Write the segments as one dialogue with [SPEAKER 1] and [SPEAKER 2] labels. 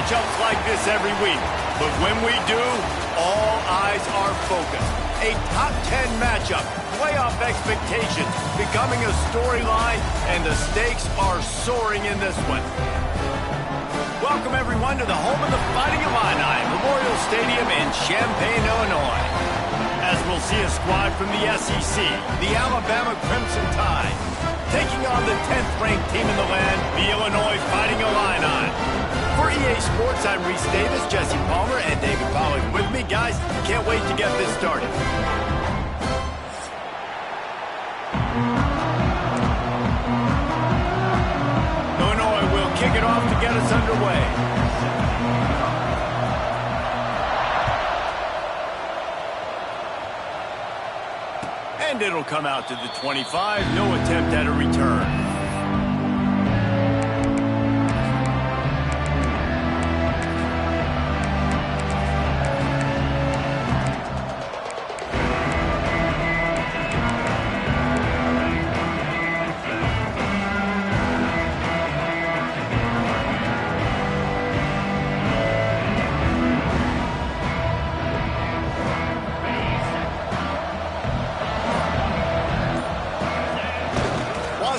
[SPEAKER 1] matchups like this every week, but when we do, all eyes are focused. A top 10 matchup, playoff expectations becoming a storyline, and the stakes are soaring in this one. Welcome, everyone, to the home of the Fighting Illini, Memorial Stadium in Champaign, Illinois. As we'll see a squad from the SEC, the Alabama Crimson Tide, taking on the 10th-ranked team in the land, the Illinois Fighting Illini. For EA Sports, I'm Reese Davis, Jesse Palmer, and David Pollack with me. Guys, can't wait to get this started. Illinois will kick it off to get us underway. And it'll come out to the 25. No attempt at a return.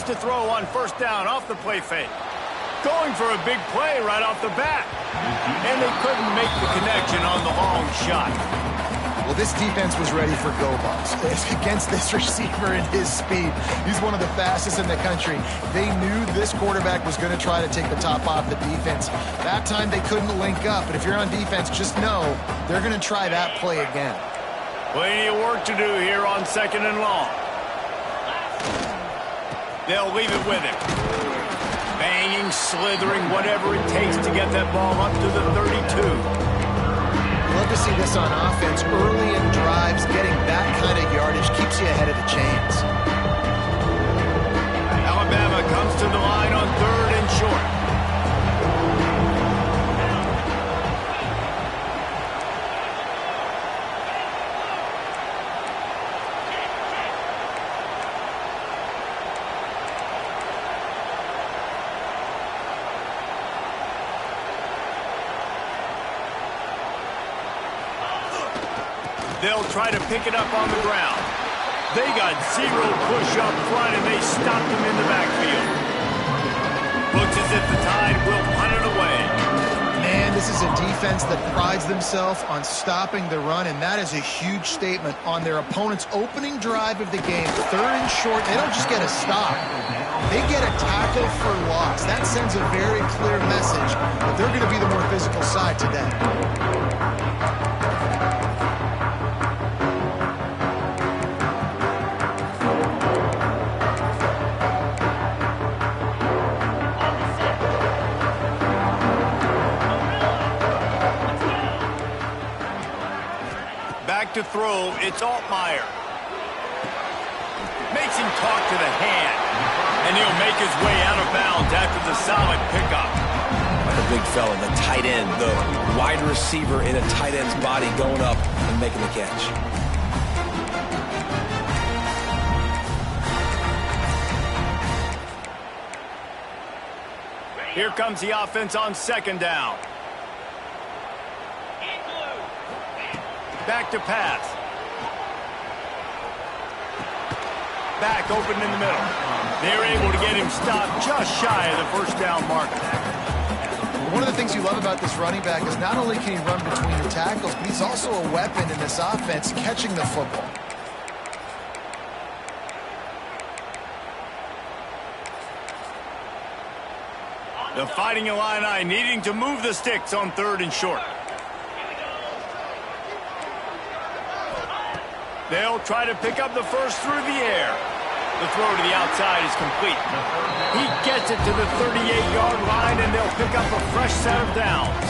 [SPEAKER 1] To throw on first down off the play fake. Going for a big play right off the bat. And they couldn't make the connection on the long shot.
[SPEAKER 2] Well, this defense was ready for go balls. Against this receiver and his speed. He's one of the fastest in the country. They knew this quarterback was going to try to take the top off the defense. That time they couldn't link up. But if you're on defense, just know they're going to try that play again.
[SPEAKER 1] Plenty of work to do here on 2nd and long. They'll leave it with him. Banging, slithering, whatever it takes to get that ball up to the 32.
[SPEAKER 2] Love to see this on offense. Early in drives, getting that kind of yardage keeps you ahead of the chains.
[SPEAKER 1] Alabama comes to the line on 3rd and short. They'll try to pick it up on the ground. They got zero push up front, and they stopped him in the backfield. Looks as if the Tide will punt it away.
[SPEAKER 2] Man, this is a defense that prides themselves on stopping the run, and that is a huge statement on their opponent's opening drive of the game. 3rd and short, they don't just get a stop. They get a tackle for loss. That sends a very clear message that they're going to be the more physical side today.
[SPEAKER 1] To throw, it's Altmaier. Makes him talk to the hand. And he'll make his way out of bounds after the solid pickup.
[SPEAKER 3] Like a big fella, the tight end, the wide receiver in a tight end's body going up and making the catch.
[SPEAKER 1] Here comes the offense on 2nd down. Back to pass. Back open in the middle. They're able to get him stopped just shy of the first down marker.
[SPEAKER 2] One of the things you love about this running back is not only can he run between the tackles, but he's also a weapon in this offense catching the football.
[SPEAKER 1] The Fighting Illini needing to move the sticks on 3rd and short. They'll try to pick up the first through the air. The throw to the outside is complete. He gets it to the 38-yard line, and they'll pick up a fresh set of downs.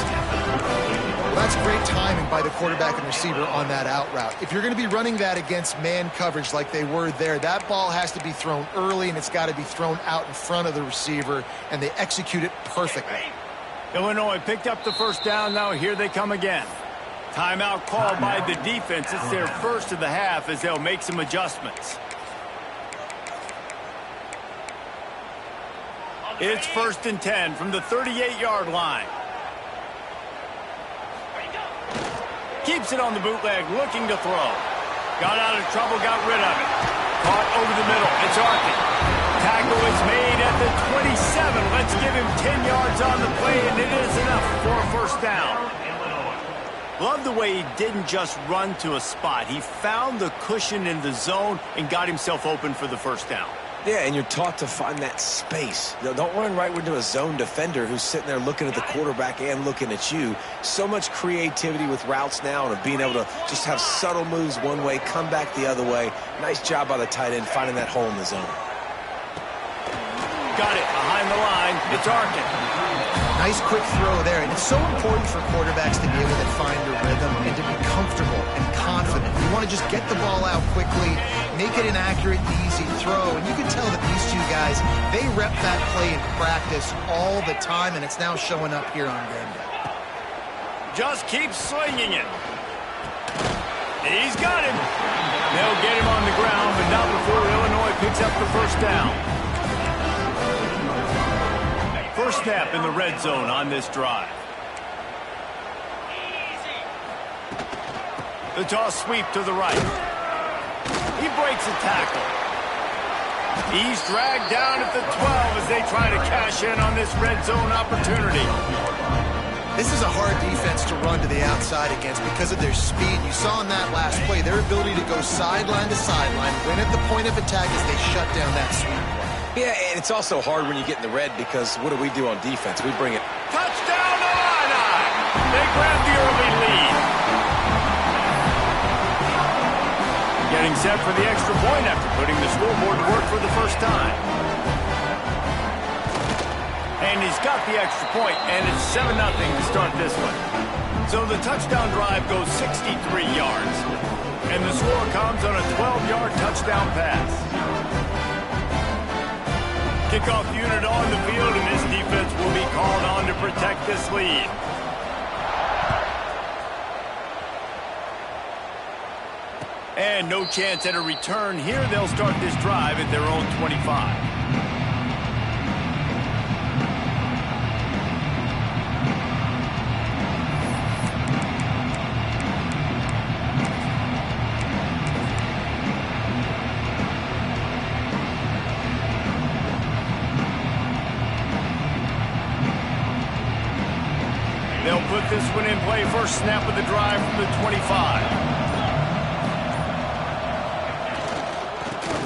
[SPEAKER 2] Well, that's great timing by the quarterback and receiver on that out route. If you're going to be running that against man coverage like they were there, that ball has to be thrown early, and it's got to be thrown out in front of the receiver, and they execute it perfectly.
[SPEAKER 1] Illinois picked up the first down. Now here they come again. Timeout called by the defense. It's their first of the half as they'll make some adjustments. It's 1st and 10 from the 38-yard line. Keeps it on the bootleg, looking to throw. Got out of trouble, got rid of it. Caught over the middle. It's Arkin. Tackle is made at the 27. Let's give him 10 yards on the play, and it is enough for a first down. Love the way he didn't just run to a spot. He found the cushion in the zone and got himself open for the first down.
[SPEAKER 3] Yeah, and you're taught to find that space. You know, don't run right into a zone defender who's sitting there looking at the quarterback and looking at you. So much creativity with routes now and of being able to just have subtle moves one way, come back the other way. Nice job by the tight end finding that hole in the zone.
[SPEAKER 1] Got it behind the line. It's Arkin.
[SPEAKER 2] Nice quick throw there, and it's so important for quarterbacks to be able to find their rhythm and to be comfortable and confident. You want to just get the ball out quickly, make it an accurate, easy throw, and you can tell that these two guys, they rep that play in practice all the time, and it's now showing up here on game day.
[SPEAKER 1] Just keep slinging it. He's got him. They'll get him on the ground, but not before Illinois picks up the first down. First snap in the red zone on this drive. The toss sweep to the right. He breaks a tackle. He's dragged down at the 12 as they try to cash in on this red zone opportunity.
[SPEAKER 2] This is a hard defense to run to the outside against because of their speed. You saw in that last play their ability to go sideline to sideline, win at the point of attack as they shut down that sweep.
[SPEAKER 3] Yeah, and it's also hard when you get in the red because what do we do on defense? We bring it.
[SPEAKER 1] Touchdown, Illini! They grab the early lead. Getting set for the extra point after putting the scoreboard to work for the first time. And he's got the extra point, and it's 7-0 to start this one. So the touchdown drive goes 63 yards. And the score comes on a 12-yard touchdown pass. Kickoff unit on the field, and this defense will be called on to protect this lead. And no chance at a return here. They'll start this drive at their own 25. They'll put this one in play. First snap of the drive from the 25.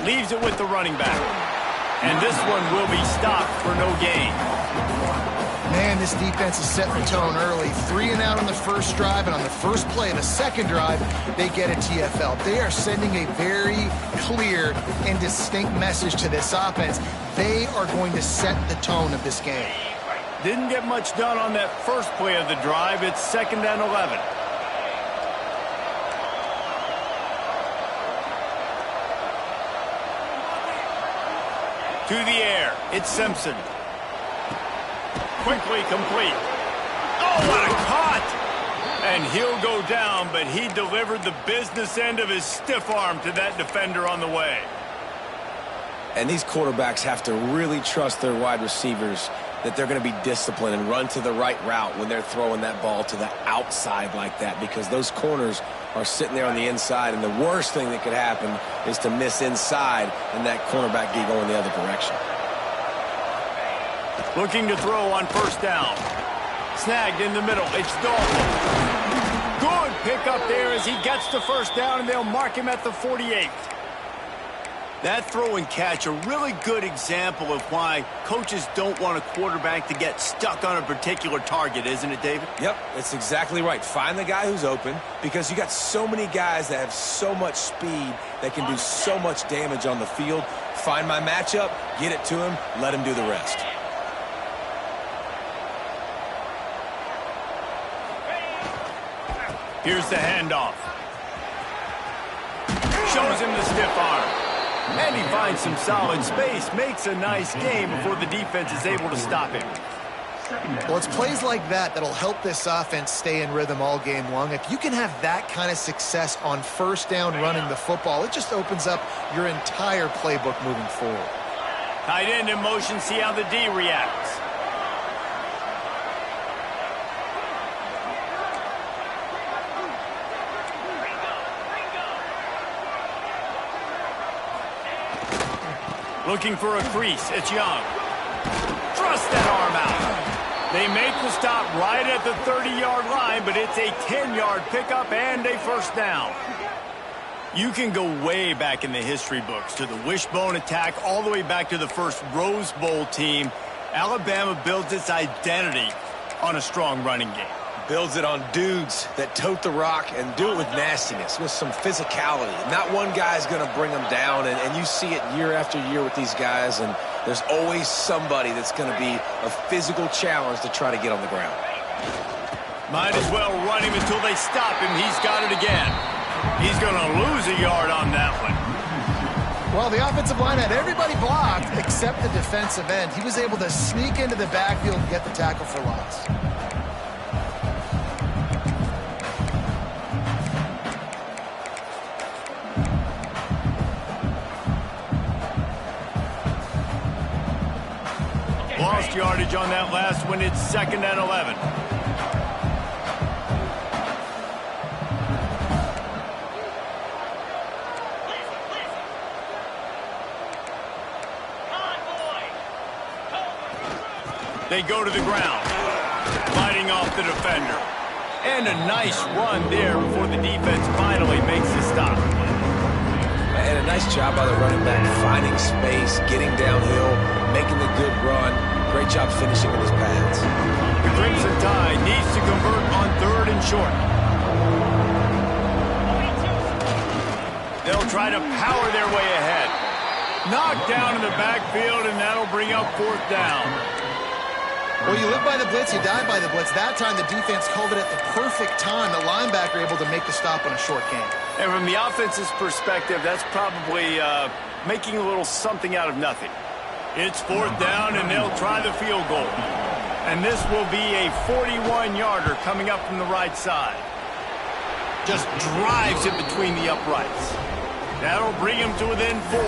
[SPEAKER 1] Leaves it with the running back. And this one will be stopped for no gain.
[SPEAKER 2] Man, this defense is setting the tone early. 3 and out on the first drive, and on the first play of the second drive, they get a TFL. They are sending a very clear and distinct message to this offense. They are going to set the tone of this game.
[SPEAKER 1] Didn't get much done on that first play of the drive. It's 2nd and 11. To the air. It's Simpson. Quickly complete. Oh, what a cut! And he'll go down, but he delivered the business end of his stiff arm to that defender on the way.
[SPEAKER 3] And these quarterbacks have to really trust their wide receivers that they're going to be disciplined and run to the right route when they're throwing that ball to the outside like that, because those corners are sitting there on the inside, and the worst thing that could happen is to miss inside and that cornerback be going the other direction.
[SPEAKER 1] Looking to throw on first down. Snagged in the middle. It's Dalton. Good pickup there as he gets the first down, and they'll mark him at the 48. That throw and catch, a really good example of why coaches don't want a quarterback to get stuck on a particular target, isn't it, David?
[SPEAKER 3] Yep, that's exactly right. Find the guy who's open, because you got so many guys that have so much speed that can do so much damage on the field. Find my matchup, get it to him, let him do the rest.
[SPEAKER 1] Here's the handoff. Shows him the stiff arm. And he finds some solid space, makes a nice game before the defense is able to stop him.
[SPEAKER 2] Well, it's plays like that that'll help this offense stay in rhythm all game long. If you can have that kind of success on first down running the football, it just opens up your entire playbook moving forward.
[SPEAKER 1] Tight end in motion, see how the D reacts. Looking for a crease. It's Young. Thrust that arm out. They make the stop right at the 30-yard line, but it's a 10-yard pickup and a first down. You can go way back in the history books to the wishbone attack all the way back to the first Rose Bowl team. Alabama builds its identity on a strong running game.
[SPEAKER 3] Builds it on dudes that tote the rock and do it with nastiness, with some physicality. Not one guy's going to bring them down, and you see it year after year with these guys, and there's always somebody that's going to be a physical challenge to try to get on the ground.
[SPEAKER 1] Might as well run him until they stop him. He's got it again. He's going to lose a yard on that one.
[SPEAKER 2] Well, the offensive line had everybody blocked except the defensive end. He was able to sneak into the backfield and get the tackle for loss.
[SPEAKER 1] Lost yardage on that last one. It's 2nd and 11. They go to the ground, fighting off the defender. And a nice run there before the defense finally makes the stop.
[SPEAKER 3] And a nice job by the running back, finding space, getting downhill, making the good run. Great job finishing with his pads.
[SPEAKER 1] The Crimson Tide needs to convert on 3rd and short. They'll try to power their way ahead. Knocked down in the backfield, and that'll bring up 4th down.
[SPEAKER 2] Well, you live by the blitz, you die by the blitz. That time, the defense called it at the perfect time. The linebacker able to make the stop on a short game.
[SPEAKER 1] And from the offense's perspective, that's probably making a little something out of nothing. It's 4th down, and they'll try the field goal. And this will be a 41-yarder coming up from the right side. Just drives it between the uprights. That'll bring him to within 4.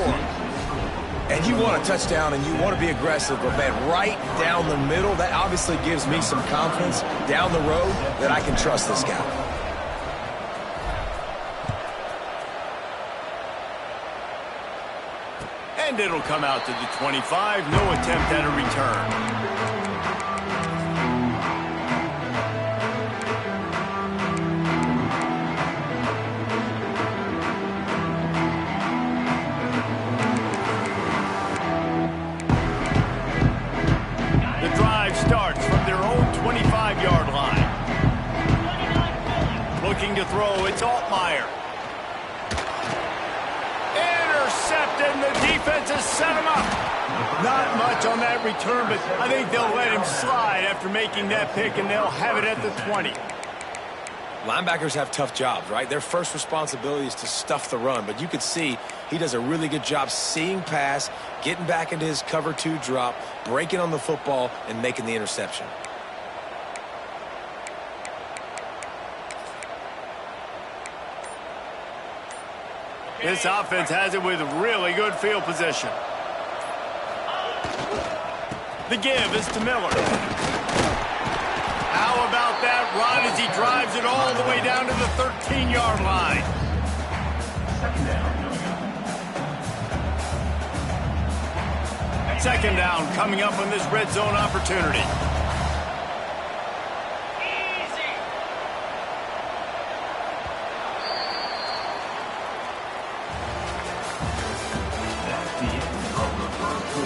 [SPEAKER 3] And you want a touchdown and you want to be aggressive, but man, right down the middle, that obviously gives me some confidence down the road that I can trust this guy.
[SPEAKER 1] And it'll come out to the 25. No attempt at a return. Starts from their own 25-yard line. Looking to throw, it's Altmaier. Intercepted, and the defense has set him up. Not much on that return, but I think they'll let him slide after making that pick, and they'll have it at the 20.
[SPEAKER 3] Linebackers have tough jobs, right? Their first responsibility is to stuff the run, but you could see he does a really good job seeing pass, getting back into his cover 2 drop, breaking on the football, and making the interception.
[SPEAKER 1] This offense has it with really good field position. The give is to Miller. How about that run as he drives it all the way down to the 13-yard line? Second down coming up on this red zone opportunity.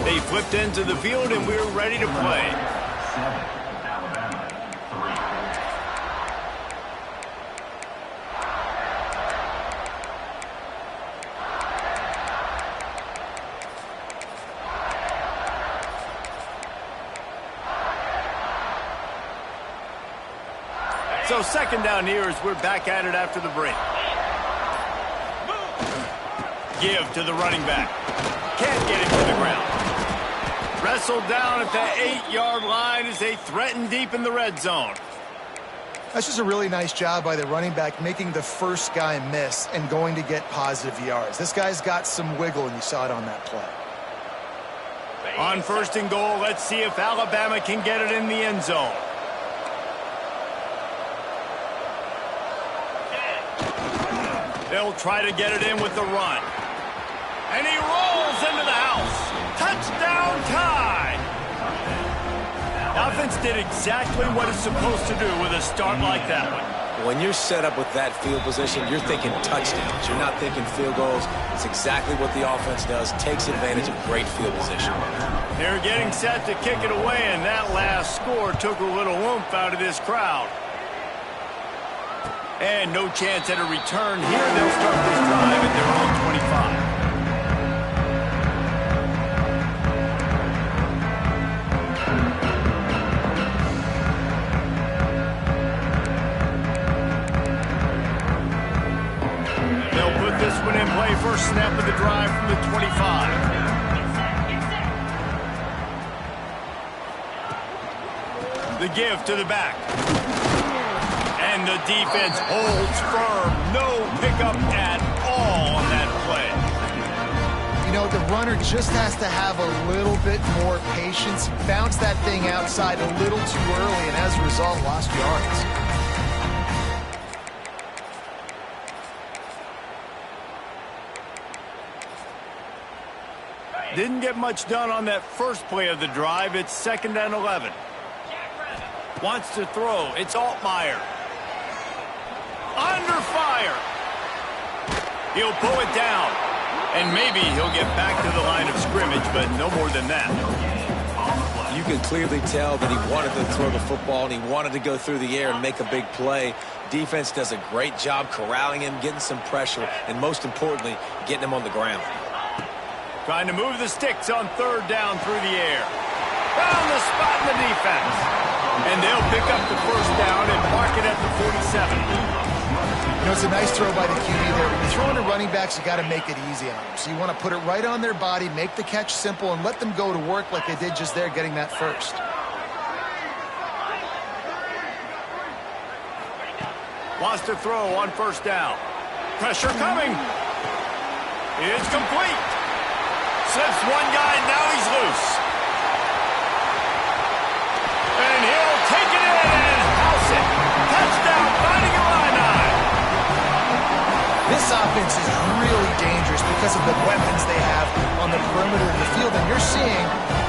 [SPEAKER 1] They flipped into the field and we're ready to play. So 2nd down here as we're back at it after the break. Give to the running back. Can't get it to the ground. Wrestled down at the 8-yard line as they threaten deep in the red zone.
[SPEAKER 2] That's just a really nice job by the running back, making the first guy miss and going to get positive yards. This guy's got some wiggle, and you saw it on that play.
[SPEAKER 1] On 1st and goal, let's see if Alabama can get it in the end zone. They'll try to get it in with the run. And he rolls into the house. offense did exactly what it's supposed to do with a start like that one.
[SPEAKER 3] When you're set up with that field position, you're thinking touchdowns. You're not thinking field goals. It's exactly what the offense does, takes advantage of great field position.
[SPEAKER 1] They're getting set to kick it away, and that last score took a little oomph out of this crowd. And no chance at a return here. They'll start this drive at their own 25. This one in play, first snap of the drive from the 25. The give to the back. And the defense holds firm. No pickup at all on that play.
[SPEAKER 2] You know, the runner just has to have a little bit more patience. Bounce that thing outside a little too early, and as a result, lost yards.
[SPEAKER 1] Didn't get much done on that first play of the drive. It's 2nd and 11. Wants to throw. It's Altmaier. Under fire. He'll pull it down. And maybe he'll get back to the line of scrimmage, but no more than that.
[SPEAKER 3] You can clearly tell that he wanted to throw the football and he wanted to go through the air and make a big play. Defense does a great job corralling him, getting some pressure, and most importantly, getting him on the ground.
[SPEAKER 1] Trying to move the sticks on 3rd down through the air. Found the spot in the defense. And they'll pick up the first down and mark it at the 47.
[SPEAKER 2] You know, it's a nice throw by the QB there. When you're throwing to running backs, you got to make it easy on them. So you want to put it right on their body, make the catch simple, and let them go to work like they did just there, getting that first.
[SPEAKER 1] Wants to throw on 1st down. Pressure coming. It's complete. Slips one guy, now he's loose. And he'll take it in and house it. Touchdown, Fighting Illini.
[SPEAKER 2] This offense is really dangerous because of the weapons they have on the perimeter of the field. And you're seeing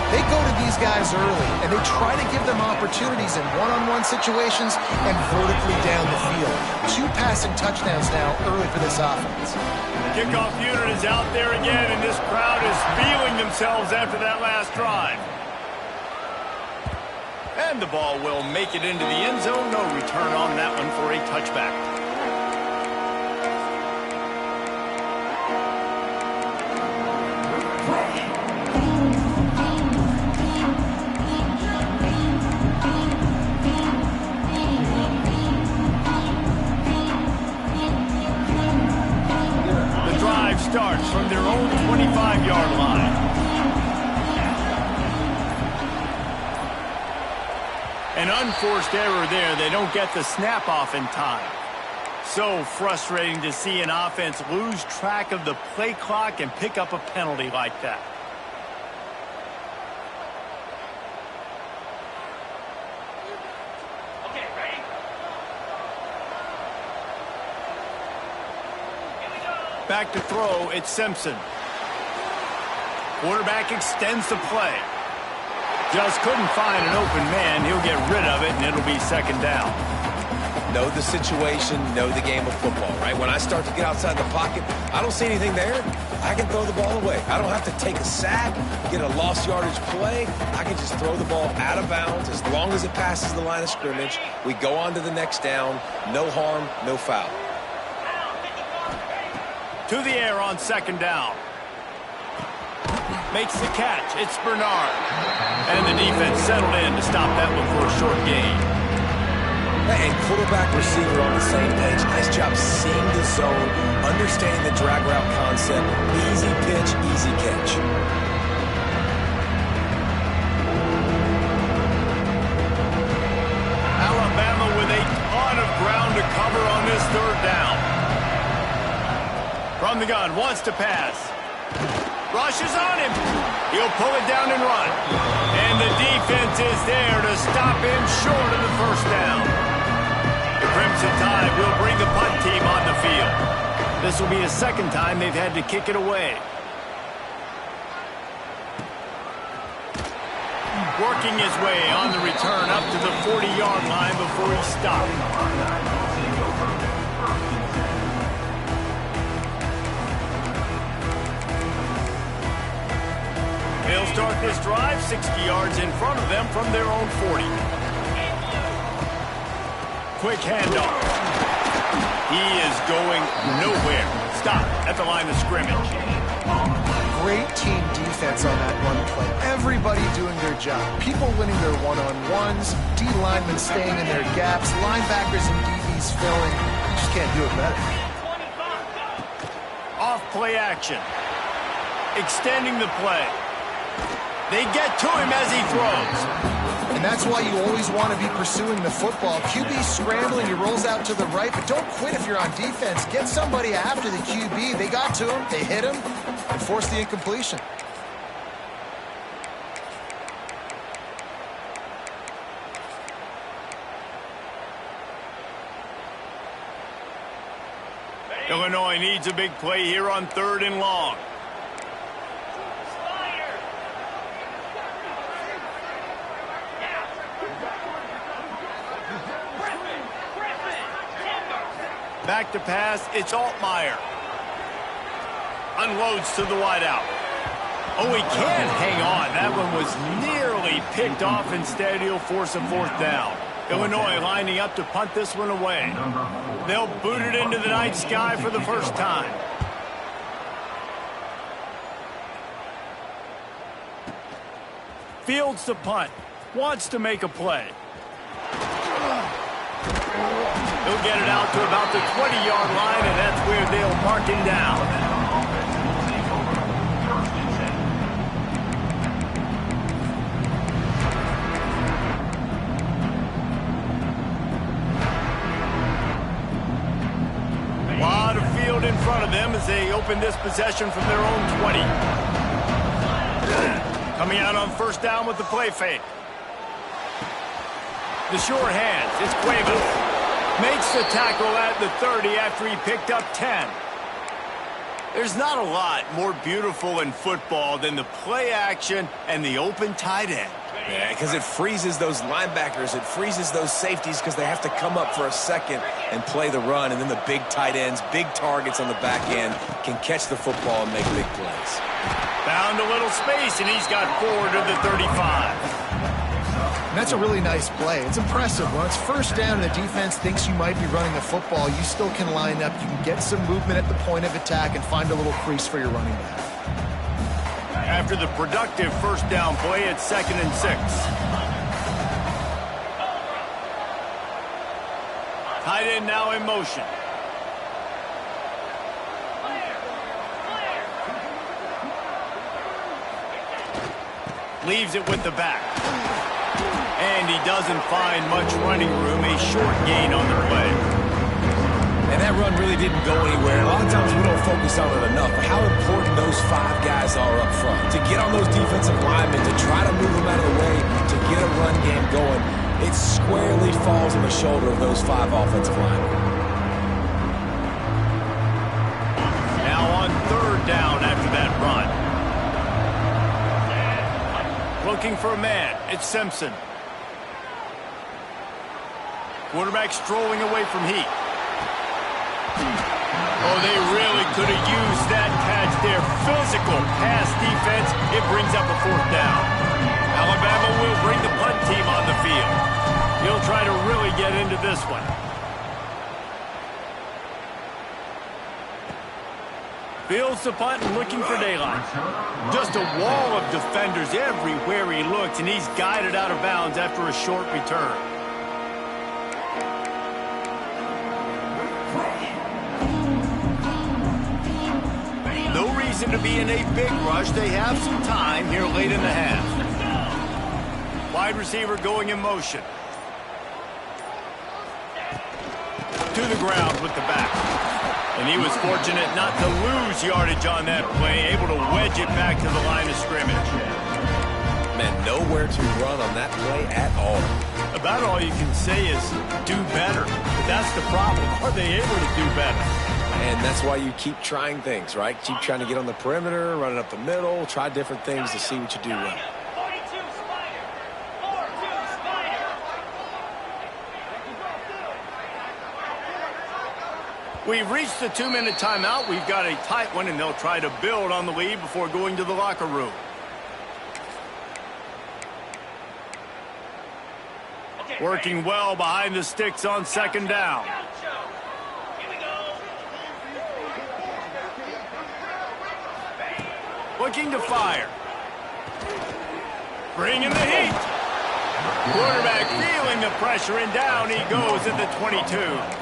[SPEAKER 2] they go to these guys early, and they try to give them opportunities in one-on-one situations and vertically down the field. 2 passing touchdowns now early for this offense.
[SPEAKER 1] Kickoff unit is out there again, and this crowd is feeling themselves after that last drive. And the ball will make it into the end zone. No return on that one for a touchback. Starts from their own 25-yard line. An unforced error there. They don't get the snap off in time. So frustrating to see an offense lose track of the play clock and pick up a penalty like that. Back to throw, it's Simpson. Quarterback extends the play. Just couldn't find an open man. He'll get rid of it, and it'll be 2nd down.
[SPEAKER 3] Know the situation, know the game of football, right? When I start to get outside the pocket, I don't see anything there. I can throw the ball away. I don't have to take a sack, get a lost yardage play. I can just throw the ball out of bounds as long as it passes the line of scrimmage. We go on to the next down. No harm, no foul.
[SPEAKER 1] To the air on 2nd down. Makes the catch. It's Bernard. And the defense settled in to stop that one for a short gain.
[SPEAKER 3] And quarterback receiver on the same page. Nice job seeing the zone, understanding the drag route concept. Easy pitch, easy catch.
[SPEAKER 1] Alabama with a ton of ground to cover on this 3rd down. From the gun, wants to pass. Rushes on him. He'll pull it down and run. And the defense is there to stop him short of the 1st down. The Crimson Tide will bring the punt team on the field. This will be the 2nd time they've had to kick it away. working his way on the return up to the 40-yard line before he stopped. They'll start this drive 60 yards in front of them from their own 40. Quick handoff. He is going nowhere. Stop at the line of scrimmage.
[SPEAKER 2] Great team defense on that run play. Everybody doing their job. People winning their one-on-ones, D linemen staying in their gaps, linebackers and DBs filling. You just can't do it better.
[SPEAKER 1] Off play action. Extending the play. They get to him as he throws.
[SPEAKER 2] And that's why you always want to be pursuing the football. QB's scrambling, he rolls out to the right, but don't quit if you're on defense. Get somebody after the QB. They got to him, they hit him, and forced the incompletion.
[SPEAKER 1] Illinois needs a big play here on 3rd and long. Back to pass, it's Altmaier. Unloads to the wideout. Oh, he can't hang on. That one was nearly picked off. Instead, he'll force a 4th down. Illinois lining up to punt this one away. They'll boot it into the night sky for the first time. Fields the punt. Wants to make a play. He'll get it out to about the 20-yard line, and that's where they'll mark him down. A lot of field in front of them as they open this possession from their own 20. Coming out on 1st down with the play fake. The short hands, it's Cuevas. Makes the tackle at the 30 after he picked up 10. There's not a lot more beautiful in football than the play action and the open tight end.
[SPEAKER 3] Yeah, because it freezes those linebackers. It freezes those safeties because they have to come up for a second and play the run. And then the big tight ends, big targets on the back end can catch the football and make big plays.
[SPEAKER 1] Found a little space, and he's got 4 to the 35.
[SPEAKER 2] And that's a really nice play. It's impressive. When it's 1st down and the defense thinks you might be running the football, you still can line up. You can get some movement at the point of attack and find a little crease for your running back.
[SPEAKER 1] After the productive 1st down play, it's 2nd and 6. Tight end now in motion. Leaves it with the back. And he doesn't find much running room. A short gain on the play.
[SPEAKER 3] And that run really didn't go anywhere. A lot of times we don't focus on it enough, but how important those 5 guys are up front. To get on those defensive linemen, to try to move them out of the way, to get a run game going, it squarely falls on the shoulder of those 5 offensive linemen.
[SPEAKER 1] Now on 3rd down after that run. Looking for a man. It's Simpson. Quarterback strolling away from heat. Oh, they really could have used that catch there. Physical pass defense. It brings up a 4th down. Alabama will bring the punt team on the field. He'll try to really get into this one. Fields the punt and looking for daylight. Just a wall of defenders everywhere he looks, and he's guided out of bounds after a short return. No reason to be in a big rush. They have some time here late in the half. Wide receiver going in motion. To the ground with the back. And he was fortunate not to lose yardage on that play, able to wedge it back to the line of scrimmage.
[SPEAKER 3] Man, nowhere to run on that play at all.
[SPEAKER 1] About all you can say is do better. But that's the problem. Are they able to do better?
[SPEAKER 3] And that's why you keep trying things, right? Keep trying to get on the perimeter, running up the middle, try different things to see what you do well.
[SPEAKER 1] We've reached the 2-minute timeout. We've got a tight one, and they'll try to build on the lead before going to the locker room. Working well behind the sticks on second down. Looking to fire. Bringing the heat. Quarterback feeling the pressure, and down he goes at the 22.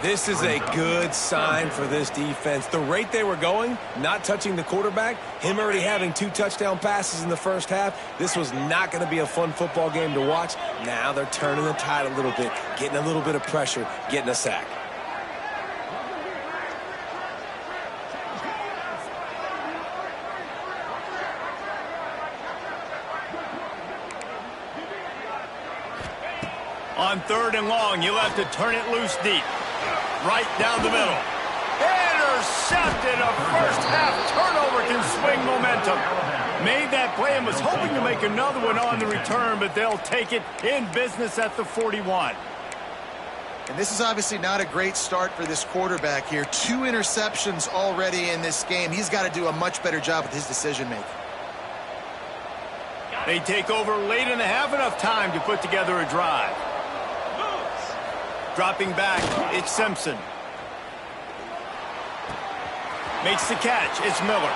[SPEAKER 3] This is a good sign for this defense. The rate they were going, not touching the quarterback, him already having 2 touchdown passes in the first half, this was not going to be a fun football game to watch. Now they're turning the tide a little bit, getting a little bit of pressure, getting a sack.
[SPEAKER 1] On 3rd and long, you'll have to turn it loose deep. Right down the middle. Intercepted. A first half turnover can swing momentum. Made that play and was hoping to make another one on the return, but they'll take it in business at the 41.
[SPEAKER 2] And this is obviously not a great start for this quarterback here. 2 interceptions already in this game. He's got to do a much better job with his decision-making.
[SPEAKER 1] They take over late in the half, enough time to put together a drive. Dropping back, it's Simpson. Makes the catch, it's Miller.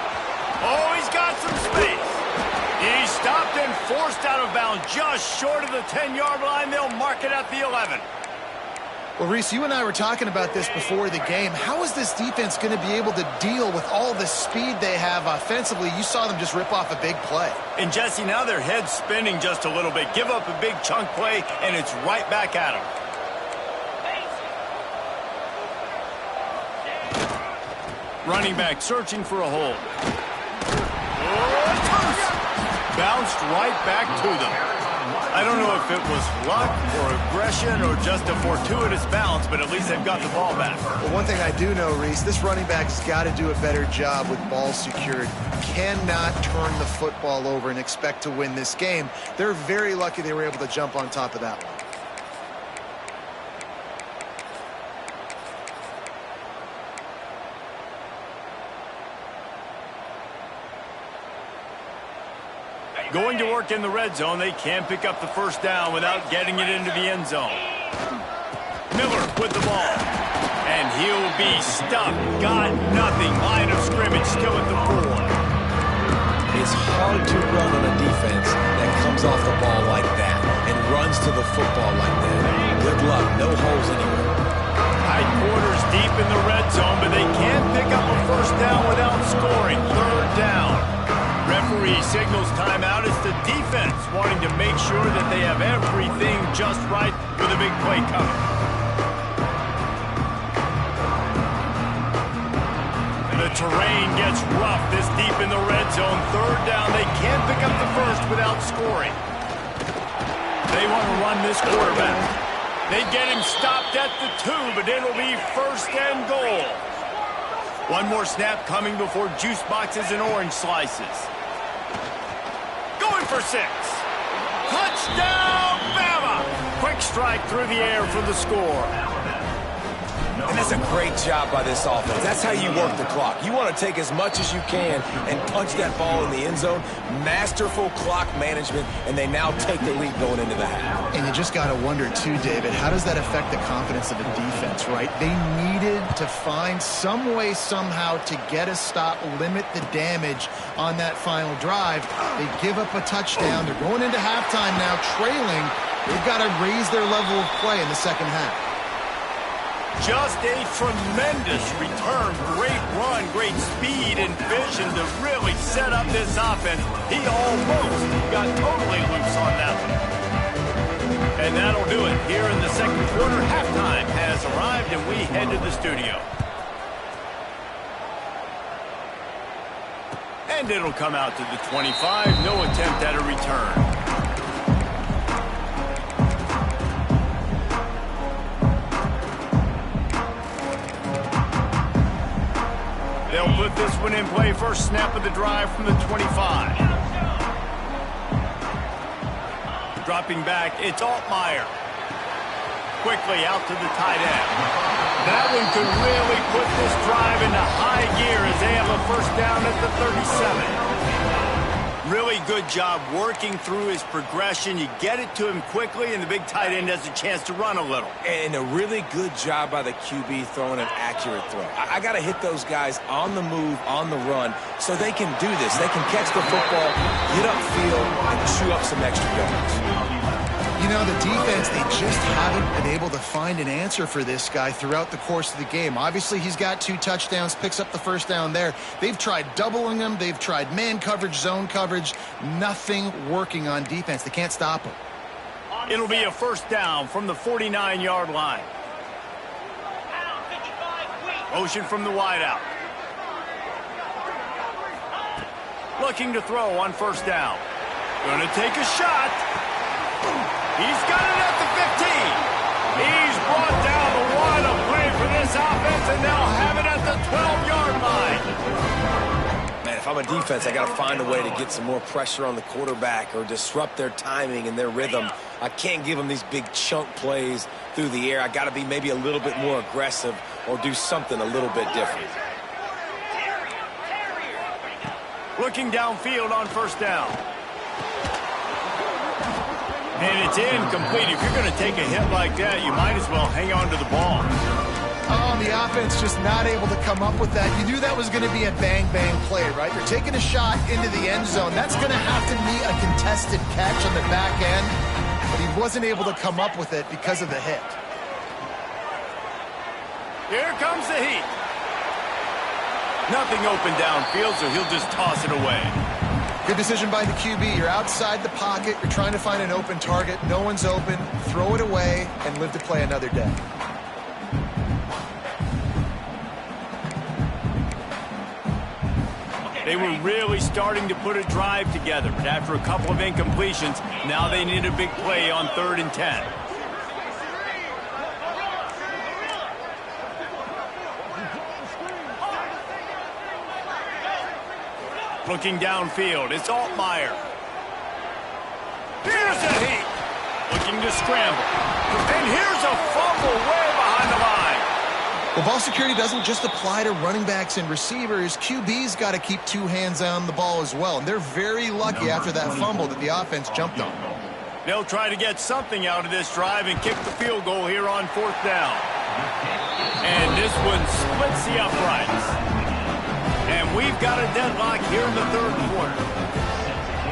[SPEAKER 1] Oh, he's got some space. He's stopped and forced out of bounds just short of the 10-yard line. They'll mark it at the 11.
[SPEAKER 2] Well, Reese, you and I were talking about this before the game. How is this defense going to be able to deal with all the speed they have offensively? You saw them just rip off a big play.
[SPEAKER 1] And, Jesse, now their head's spinning just a little bit. Give up a big chunk play, and it's right back at them. Running back searching for a hole. Bounced right back to them. I don't know if it was luck or aggression or just a fortuitous bounce, but at least they've got the ball back.
[SPEAKER 2] Well, one thing I do know, Reese, this running back's got to do a better job with ball security. Cannot turn the football over and expect to win this game. They're very lucky they were able to jump on top of that one.
[SPEAKER 1] Going to work in the red zone, they can't pick up the first down without getting it into the end zone. Miller with the ball. And he'll be stuffed. Got nothing. Line of scrimmage still at the 4.
[SPEAKER 3] It's hard to run on a defense that comes off the ball like that and runs to the football like that. Good luck. No holes anywhere.
[SPEAKER 1] Tight quarters deep in the red zone, but they can't pick up a first down without scoring. 3rd down. Referee signals timeout. It's the defense wanting to make sure that they have everything just right with a big play coming. The terrain gets rough this deep in the red zone. 3rd down. They can't pick up the first without scoring. They want to run this quarterback. They get him stopped at the 2, but it'll be 1st and goal. One more snap coming before juice boxes and orange slices. Going for 6. Touchdown, Bama! Quick strike through the air for the score.
[SPEAKER 3] And that's a great job by this offense. That's how you work the clock. You want to take as much as you can and punch that ball in the end zone. Masterful clock management, and they now take the lead going into the half.
[SPEAKER 2] And you just got to wonder, too, David, how does that affect the confidence of the defense, right? They needed to find some way, somehow, to get a stop, limit the damage on that final drive. They give up a touchdown. They're going into halftime now, trailing. They've got to raise their level of play in the second half.
[SPEAKER 1] Just a tremendous return. Great run, great speed and vision to really set up this offense. He almost got totally loose on that one. And that'll do it here in the second quarter. Halftime has arrived, and we head to the studio. And it'll come out to the 25. No attempt at a return. They'll put this one in play. First snap of the drive from the 25. Dropping back, it's Altmaier. Quickly out to the tight end. That one could really put this drive into high gear as they have a first down at the 37. Really good job working through his progression. You get it to him quickly, and the big tight end has a chance to run a little.
[SPEAKER 3] And a really good job by the QB throwing an accurate throw. I got to hit those guys on the move, on the run, so they can do this. They can catch the football, get upfield, and chew up some extra yards.
[SPEAKER 2] You know, the defense, they just haven't been able to find an answer for this guy throughout the course of the game. Obviously, he's got 2 touchdowns, picks up the first down there. They've tried doubling him. They've tried man coverage, zone coverage. Nothing working on defense. They can't stop him.
[SPEAKER 1] It'll be a first down from the 49-yard line. Motion from the wideout. Looking to throw on first down. Gonna take a shot. He's got it at the 15. He's brought down the one. A play for this offense, and they'll have it at the 12-yard line.
[SPEAKER 3] Man, if I'm a defense, I got to find a way to get some more pressure on the quarterback or disrupt their timing and their rhythm. I can't give them these big chunk plays through the air. I got to be maybe a little bit more aggressive or do something a little bit different.
[SPEAKER 1] Looking downfield on first down. And it's incomplete. If you're going to take a hit like that, you might as well hang on to the ball.
[SPEAKER 2] Oh, the offense just not able to come up with that. You knew that was going to be a bang-bang play, right? You're taking a shot into the end zone. That's going to have to be a contested catch on the back end, but he wasn't able to come up with it because of the hit.
[SPEAKER 1] Here comes the heat. Nothing open downfield, so he'll just toss it away.
[SPEAKER 2] Good decision by the QB. You're outside the pocket. You're trying to find an open target. No one's open. Throw it away and live to play another day.
[SPEAKER 1] They were really starting to put a drive together, but after a couple of incompletions, now they need a big play on 3rd and 10. Looking downfield, it's Altmaier. Here's a heat. Looking to scramble. And here's a fumble way behind the line.
[SPEAKER 2] Well, ball security doesn't just apply to running backs and receivers. QB's got to keep 2 hands on the ball as well. And they're very lucky after that fumble that the offense jumped on.
[SPEAKER 1] They'll try to get something out of this drive and kick the field goal here on 4th down. And this one splits the uprights. And we've got a deadlock here in the 3rd quarter.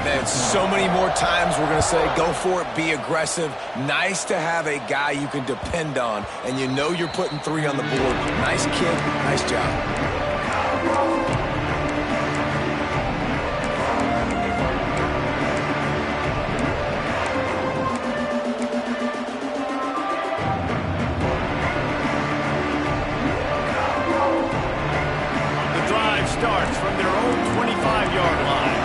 [SPEAKER 3] Man, so many more times we're going to say, go for it, be aggressive. Nice to have a guy you can depend on, and you know you're putting 3 on the board. Nice kid, nice job.
[SPEAKER 1] Starts from their own 25-yard line.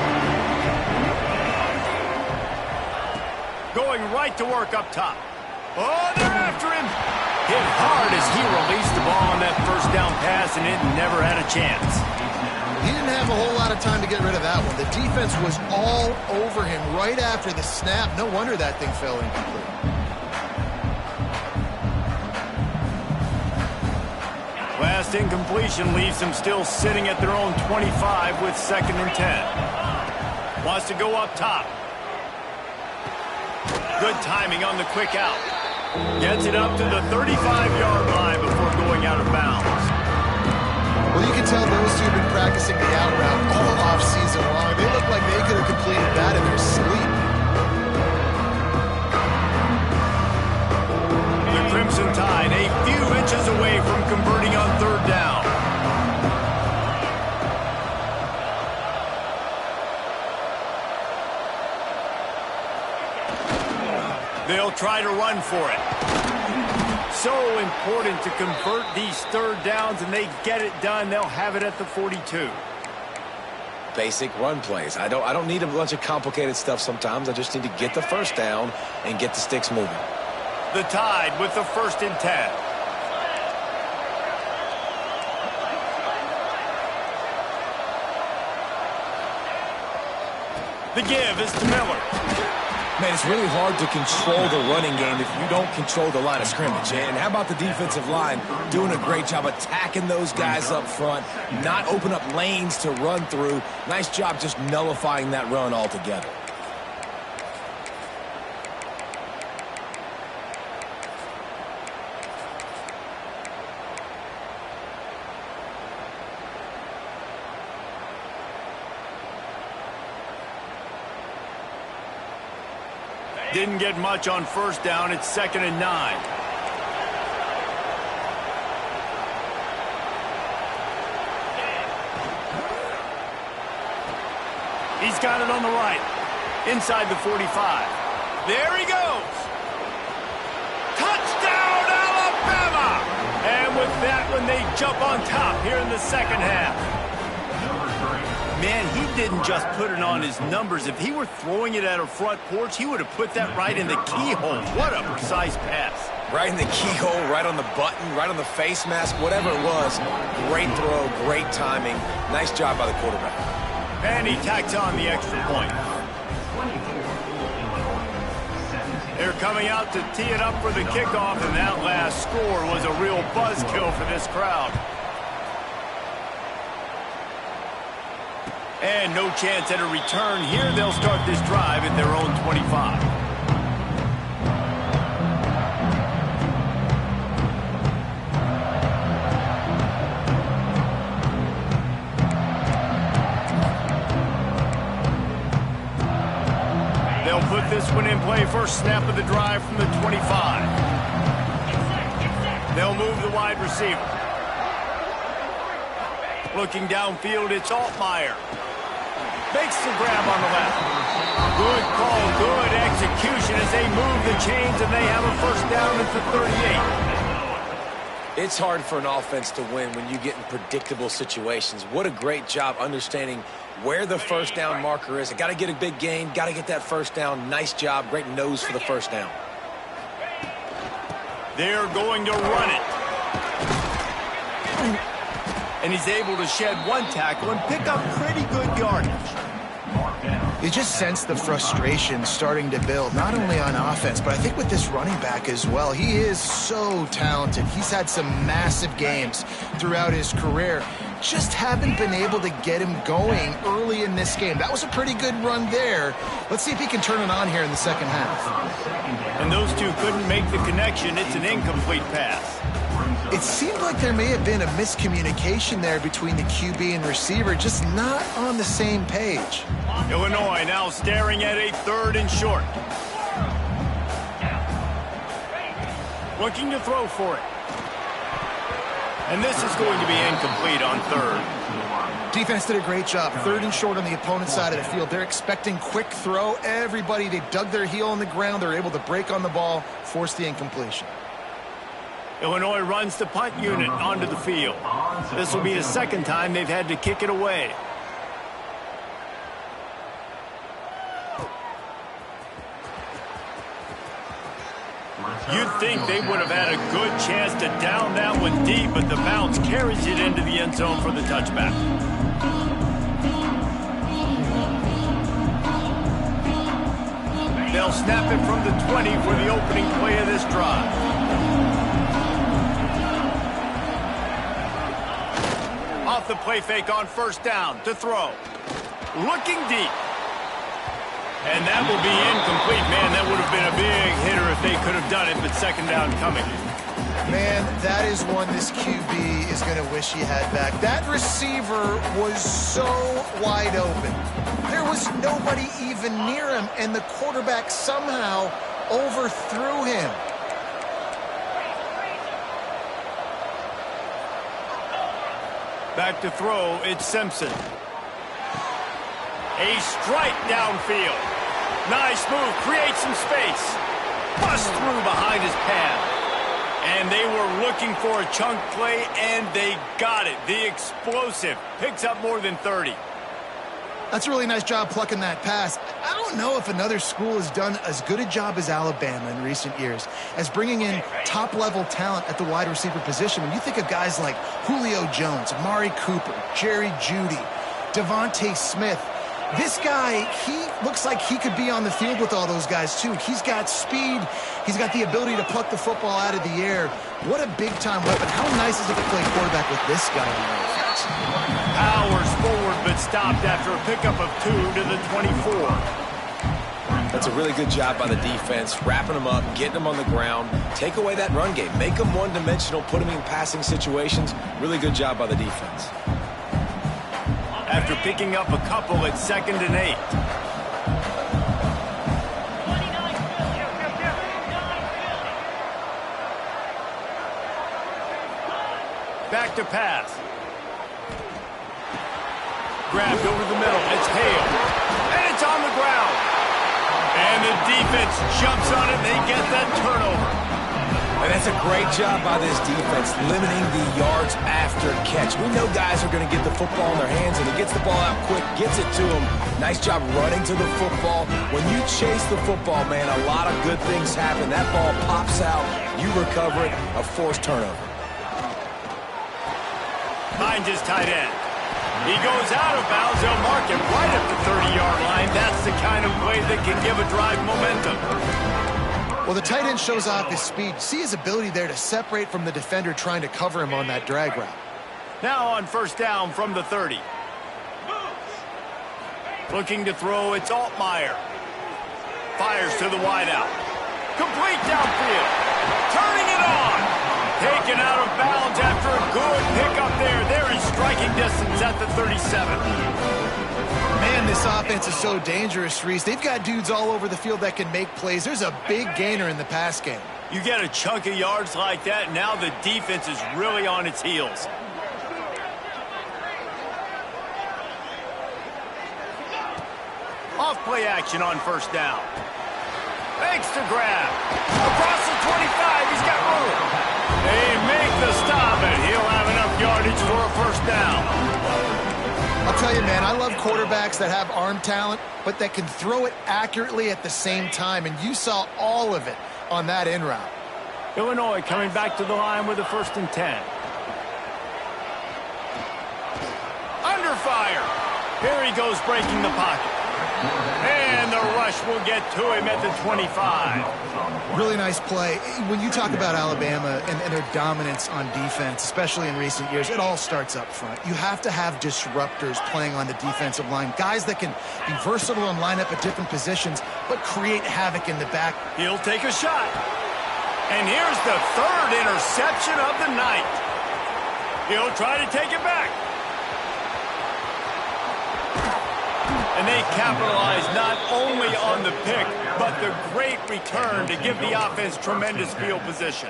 [SPEAKER 1] Going right to work up top. Oh, they're after him. Hit hard as he released the ball on that first down pass, and it never had a chance.
[SPEAKER 2] He didn't have a whole lot of time to get rid of that one. The defense was all over him right after the snap. No wonder that thing fell incomplete.
[SPEAKER 1] Last incompletion leaves them still sitting at their own 25 with 2nd and 10. Wants to go up top. Good timing on the quick out. Gets it up to the 35-yard line before going out of bounds.
[SPEAKER 2] Well, you can tell those two have been practicing the out route all off-season long. They look like they could have completed that in their sleep.
[SPEAKER 1] The Crimson Tide a few inches away from converting on 3rd down. They'll try to run for it. So important to convert these 3rd downs, and they get it done. They'll have it at the 42.
[SPEAKER 3] Basic run plays. I don't need a bunch of complicated stuff sometimes. I just need to get the first down and get the sticks moving.
[SPEAKER 1] The Tide with the 1st and 10. The give is to Miller.
[SPEAKER 3] Man, it's really hard to control the running game if you don't control the line of scrimmage. And how about the defensive line doing a great job attacking those guys up front, not open up lanes to run through. Nice job just nullifying that run altogether.
[SPEAKER 1] Didn't get much on first down. It's 2nd and 9. He's got it on the right. Inside the 45. There he goes. Touchdown, Alabama! And with that one, they jump on top here in the second half. Man, he didn't just put it on his numbers. If he were throwing it at a front porch, he would have put that right in the keyhole. What a precise pass.
[SPEAKER 3] Right in the keyhole, right on the button, right on the face mask, whatever it was. Great throw, great timing. Nice job by the quarterback.
[SPEAKER 1] And he tacks on the extra point. They're coming out to tee it up for the kickoff, and that last score was a real buzzkill for this crowd. And no chance at a return here. They'll start this drive at their own 25. They'll put this one in play. First snap of the drive from the 25. They'll move the wide receiver. Looking downfield, it's Altmaier. Makes the grab on the left. Good call, good execution as they move the chains, and they have a first down at the 38.
[SPEAKER 3] It's hard for an offense to win when you get in predictable situations. What a great job understanding where the first down marker is. Got to get a big gain, got to get that first down. Nice job, great nose for the first down.
[SPEAKER 1] They're going to run it. And he's able to shed one tackle and pick up pretty good yardage.
[SPEAKER 2] You just sense the frustration starting to build, not only on offense, but I think with this running back as well. He is so talented. He's had some massive games throughout his career. Just haven't been able to get him going early in this game. That was a pretty good run there. Let's see if he can turn it on here in the second half.
[SPEAKER 1] And those two couldn't make the connection. It's an incomplete pass.
[SPEAKER 2] It seemed like there may have been a miscommunication there between the QB and receiver, just not on the same page.
[SPEAKER 1] Illinois now staring at a 3rd and short. Looking to throw for it. And this is going to be incomplete on 3rd.
[SPEAKER 2] Defense did a great job. 3rd and short on the opponent's side of the field. They're expecting quick throw. Everybody, they dug their heel on the ground. They're able to break on the ball, force the incompletion.
[SPEAKER 1] Illinois runs the punt unit onto the field. This will be the second time they've had to kick it away. You'd think they would have had a good chance to down that one deep, but the bounce carries it into the end zone for the touchback. They'll snap it from the 20 for the opening play of this drive. Off the play fake on first down to throw. Looking deep. And that will be incomplete. Man, that would have been a big hitter if they could have done it, but second down coming.
[SPEAKER 2] Man, that is one this QB is going to wish he had back. That receiver was so wide open. There was nobody even near him, and the quarterback somehow overthrew him.
[SPEAKER 1] Back to throw, it's Simpson. A strike downfield. Nice move, creates some space. Bust through behind his pad. And they were looking for a chunk play, and they got it. The explosive picks up more than 30.
[SPEAKER 2] That's a really nice job plucking that pass. I don't know if another school has done as good a job as Alabama in recent years as bringing in top-level talent at the wide receiver position. When you think of guys like Julio Jones, Amari Cooper, Jerry Jeudy, Devontae Smith, This guy, he looks like he could be on the field with all those guys, too. He's got speed. He's got the ability to pluck the football out of the air. What a big-time weapon. How nice is it to play quarterback with this guy on the offense?
[SPEAKER 1] Powers forward, but stopped after a pickup of 2 to the 24.
[SPEAKER 3] That's a really good job by the defense, wrapping them up, getting them on the ground, take away that run game, make them one-dimensional, put them in passing situations. Really good job by the defense.
[SPEAKER 1] After picking up a couple at 2nd and 8. Back to pass. Grabbed over the middle. It's Hale. And it's on the ground. And the defense jumps on it, and they get that turnover.
[SPEAKER 3] And that's a great job by this defense, limiting the yards after catch. We know guys are going to get the football in their hands, and he gets the ball out quick, gets it to them. Nice job running to the football. When you chase the football, man, a lot of good things happen. That ball pops out, you recover it, a forced turnover.
[SPEAKER 1] Finds his tight end. He goes out of bounds. They'll mark him right at the 30-yard line. That's the kind of play that can give a drive momentum.
[SPEAKER 2] Well, the tight end shows off his speed. See his ability there to separate from the defender trying to cover him on that drag route.
[SPEAKER 1] Now on 1st down from the 30. Looking to throw, it's Altmaier. Fires to the wideout. Complete downfield. Turning it on. Taken out of bounds after a good pickup there. They're in striking distance at the 37.
[SPEAKER 2] Man, this offense is so dangerous, Reese. They've got dudes all over the field that can make plays. There's a big gainer in the pass game.
[SPEAKER 1] You get a chunk of yards like that, now the defense is really on its heels. Off play action on 1st down. Makes the grab. Across the 25, he's got room. They make the stop, and he'll have enough yardage for a 1st down.
[SPEAKER 2] I'll tell you, man, I love quarterbacks that have arm talent, but that can throw it accurately at the same time, and you saw all of it on that in route.
[SPEAKER 1] Illinois coming back to the line with a 1st and 10. Under fire. Here he goes breaking the pocket. And the rush will get to him at the 25.
[SPEAKER 2] Really nice play. When you talk about Alabama and their dominance on defense, especially in recent years, it all starts up front. You have to have disruptors playing on the defensive line, guys that can be versatile and line up at different positions, but create havoc in the back.
[SPEAKER 1] He'll take a shot. And here's the 3rd interception of the night. He'll try to take it back. And they capitalize not only on the pick, but the great return to give the offense tremendous field position.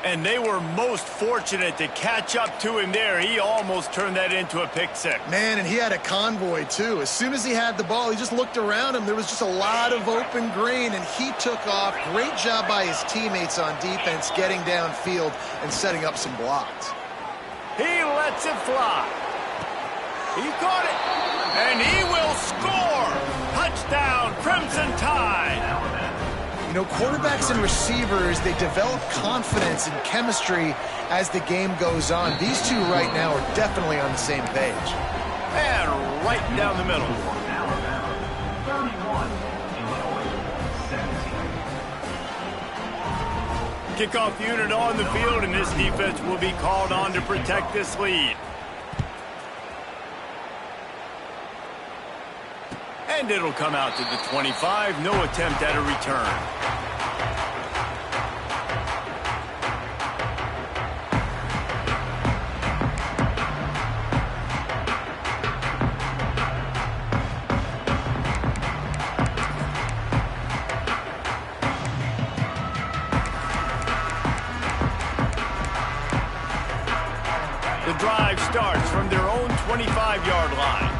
[SPEAKER 1] And they were most fortunate to catch up to him there. He almost turned that into a pick six.
[SPEAKER 2] Man, and he had a convoy, too. As soon as he had the ball, he just looked around him. There was just a lot of open green, and he took off. Great job by his teammates on defense, getting downfield and setting up some blocks.
[SPEAKER 1] He lets it fly. He caught it. And he will score! Touchdown, Crimson Tide!
[SPEAKER 2] You know, quarterbacks and receivers, they develop confidence and chemistry as the game goes on. These two right now are definitely on the same page.
[SPEAKER 1] And right down the middle. Kickoff unit on the field, and this defense will be called on to protect this lead. And it'll come out to the 25. No attempt at a return. The drive starts from their own 25-yard line.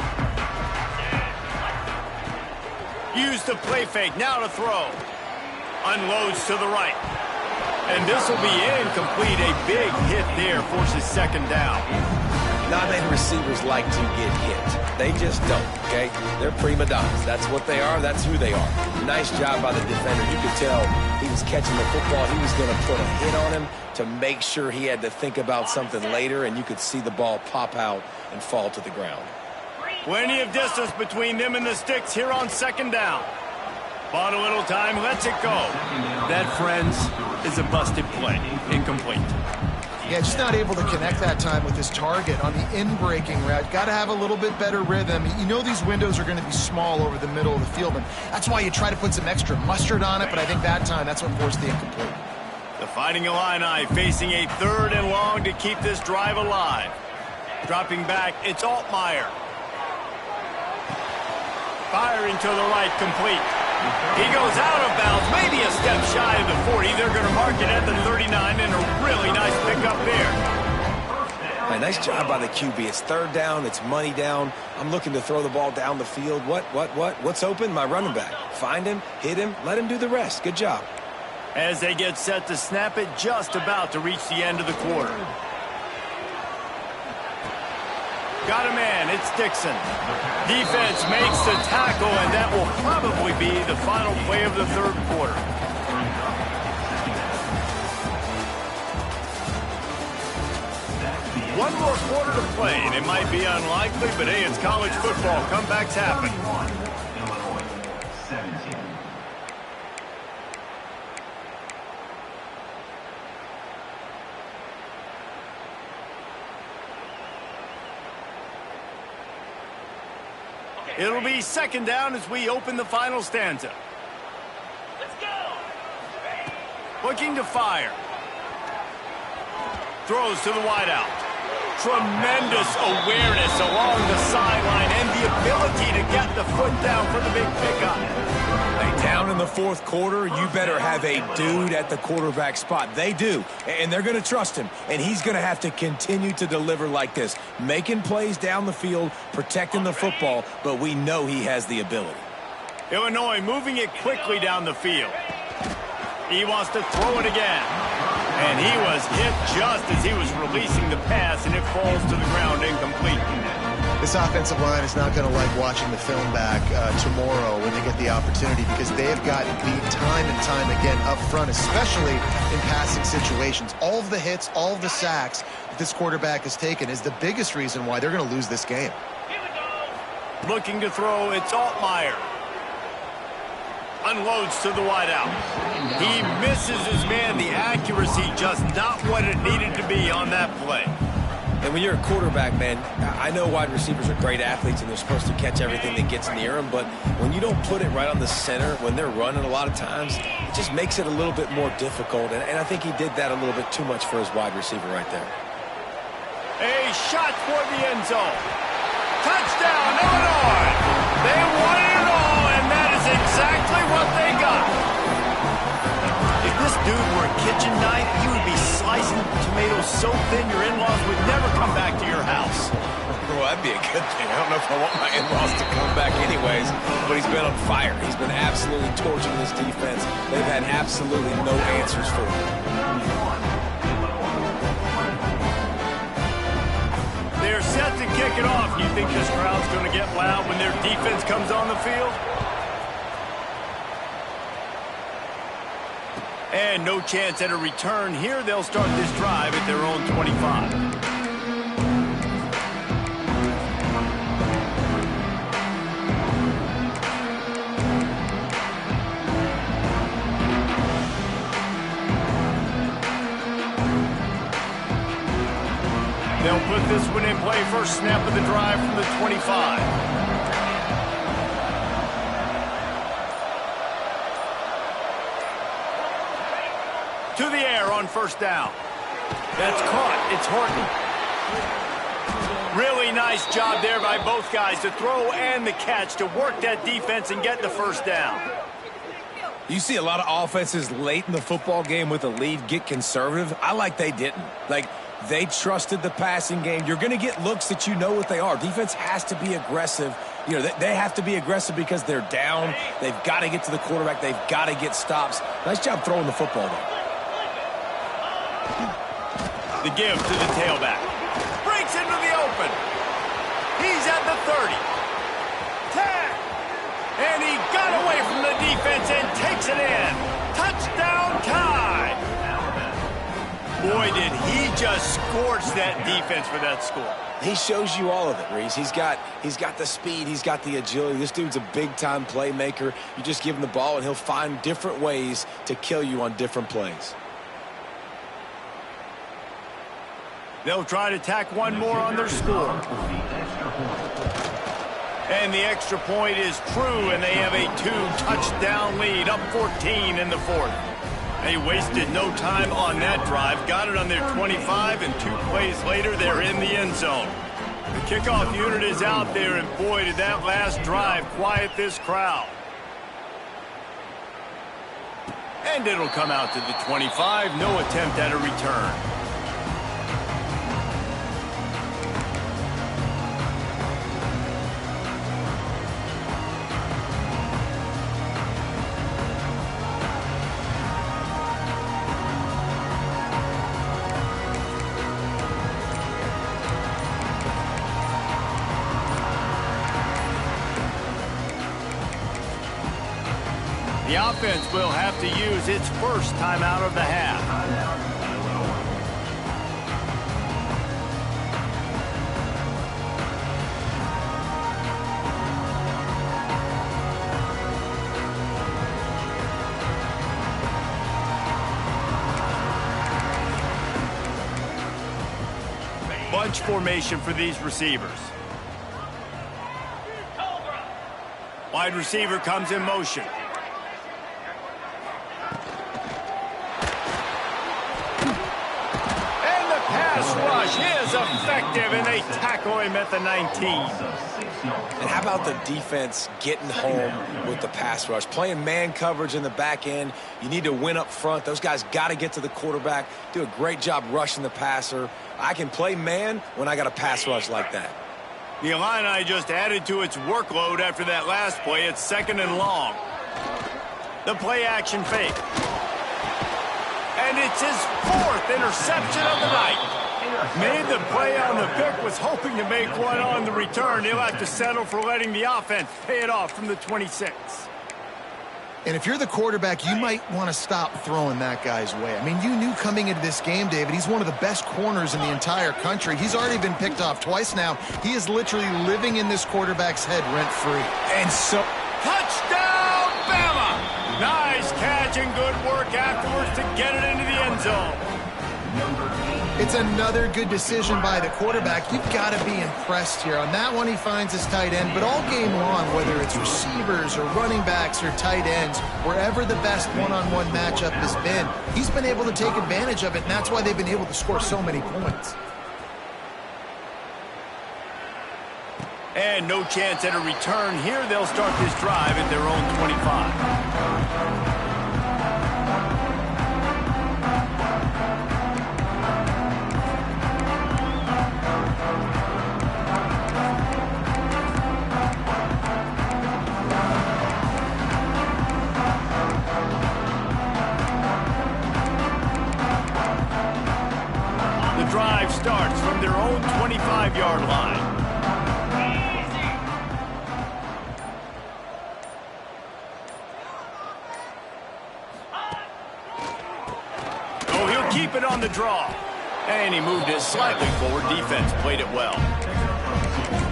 [SPEAKER 1] Use the play fake, now to throw. Unloads to the right. And this will be incomplete. A big hit there forces 2nd down.
[SPEAKER 3] Not many receivers like to get hit. They just don't, okay? They're prima donnas. That's what they are. That's who they are. Nice job by the defender. You could tell he was catching the football. He was going to put a hit on him to make sure he had to think about something later, and you could see the ball pop out and fall to the ground.
[SPEAKER 1] Plenty of distance between them and the sticks here on second down. Bought a little time, lets it go. That, friends, is a busted play. Incomplete.
[SPEAKER 2] Yeah, just not able to connect that time with his target on the in-breaking route. Got to have a little bit better rhythm. You know these windows are going to be small over the middle of the field, and that's why you try to put some extra mustard on it, but I think that time, that's what forced the incomplete.
[SPEAKER 1] The Fighting Illini facing a 3rd and long to keep this drive alive. Dropping back, it's Altmaier. Firing to the right, complete. He goes out of bounds, maybe a step shy of the 40. They're going to mark it at the 39, and a really nice pickup there.
[SPEAKER 3] Nice job by the QB. It's 3rd down. It's money down. I'm looking to throw the ball down the field. What's open? My running back. Find him, hit him, let him do the rest. Good job.
[SPEAKER 1] As they get set to snap it, just about to reach the end of the quarter. Got a man, it's Dixon. Defense makes the tackle, and that will probably be the final play of the 3rd quarter. One more quarter to play, and it might be unlikely, but hey, it's college football. Comebacks happen. It'll be second down as we open the final stanza. Let's go! Looking to fire. Throws to the wideout. Tremendous awareness along the sideline and the ability to get the foot down for the big pickup.
[SPEAKER 3] Hey, down in the 4th quarter, you better have a dude at the quarterback spot. They do, and they're going to trust him, and he's going to have to continue to deliver like this, making plays down the field, protecting the football, but we know he has the ability.
[SPEAKER 1] Illinois moving it quickly down the field. He wants to throw it again. And he was hit just as he was releasing the pass, and it falls to the ground incomplete.
[SPEAKER 2] This offensive line is not going to like watching the film back tomorrow when they get the opportunity, because they have gotten beat time and time again up front, especially in passing situations. All of the hits, all of the sacks that this quarterback has taken is the biggest reason why they're going to lose this game.
[SPEAKER 1] Looking to throw, it's Altmaier. Unloads to the wideout. He misses his man. The accuracy just not what it needed to be on that play.
[SPEAKER 3] And when you're a quarterback, man, I know wide receivers are great athletes and they're supposed to catch everything that gets near them, but when you don't put it right on the center, when they're running a lot of times, it just makes it a little bit more difficult. And I think he did that a little bit too much for his wide receiver right there.
[SPEAKER 1] A shot toward the end zone. Touchdown, Illinois! They won it all, and that is exactly what they got. If this dude were a kitchen knife, he would be slicing tomatoes so thin your in-laws would never come back to your house.
[SPEAKER 3] Well, that'd be a good thing. I don't know if I want my in-laws to come back anyways, but he's been on fire. He's been absolutely torching this defense. They've had absolutely no answers for him.
[SPEAKER 1] They're set to kick it off. You think this crowd's going to get loud when their defense comes on the field? And no chance at a return here. They'll start this drive at their own 25. They'll put this one in play. First snap of the drive from the 25. To the air on first down. That's caught. It's Horton. Really nice job there by both guys, the throw and the catch, to work that defense and get the first down.
[SPEAKER 3] You see a lot of offenses late in the football game with a lead get conservative. I like they didn't. They trusted the passing game. You're going to get looks that you know what they are. Defense has to be aggressive. You know, they have to be aggressive because they're down. They've got to get to the quarterback. They've got to get stops. Nice job throwing the football, though.
[SPEAKER 1] The give to the tailback. Breaks into the open. He's at the 30. 10. And he got away from the defense and takes it in. Touchdown, tie. Boy, did he just scorch that defense for that score.
[SPEAKER 3] He shows you all of it, Reese. He's got the speed. He's got the agility. This dude's a big-time playmaker. You just give him the ball, and he'll find different ways to kill you on different plays.
[SPEAKER 1] They'll try to tack one more on their score. And the extra point is true, and they have a 2-touchdown lead, up 14 in the fourth. They wasted no time on that drive, got it on their 25, and 2 plays later, they're in the end zone. The kickoff unit is out there, and boy, did that last drive quiet this crowd. And it'll come out to the 25, no attempt at a return. The offense will have to use its first timeout of the half. Bunch formation for these receivers. Wide receiver comes in motion. Rush is effective, and they tackle him at the 19.
[SPEAKER 3] And how about the defense getting home with the pass rush? Playing man coverage in the back end. You need to win up front. Those guys got to get to the quarterback, do a great job rushing the passer. I can play man when I got a pass rush like that.
[SPEAKER 1] The Illini just added to its workload after that last play. It's 2nd and long. The play action fake. And it's his 4th interception of the night. Made the play on the pick, was hoping to make one on the return. He'll have to settle for letting the offense pay it off from the 26.
[SPEAKER 2] And if you're the quarterback, you might want to stop throwing that guy's way. I mean, you knew coming into this game, David, he's one of the best corners in the entire country. He's already been picked off twice now. He is literally living in this quarterback's head rent-free.
[SPEAKER 3] And so...
[SPEAKER 1] Touchdown, Bama! Nice catch and good work afterwards to get it into the end zone.
[SPEAKER 2] It's another good decision by the quarterback. You've got to be impressed here. On that one, he finds his tight end, but all game long, whether it's receivers or running backs or tight ends, wherever the best one-on-one matchup has been, he's been able to take advantage of it, and that's why they've been able to score so many points.
[SPEAKER 1] And no chance at a return here. They'll start this drive at their own 25. Drive starts from their own 25-yard line. Oh, he'll keep it on the draw. And he moved it slightly forward. Defense played it well.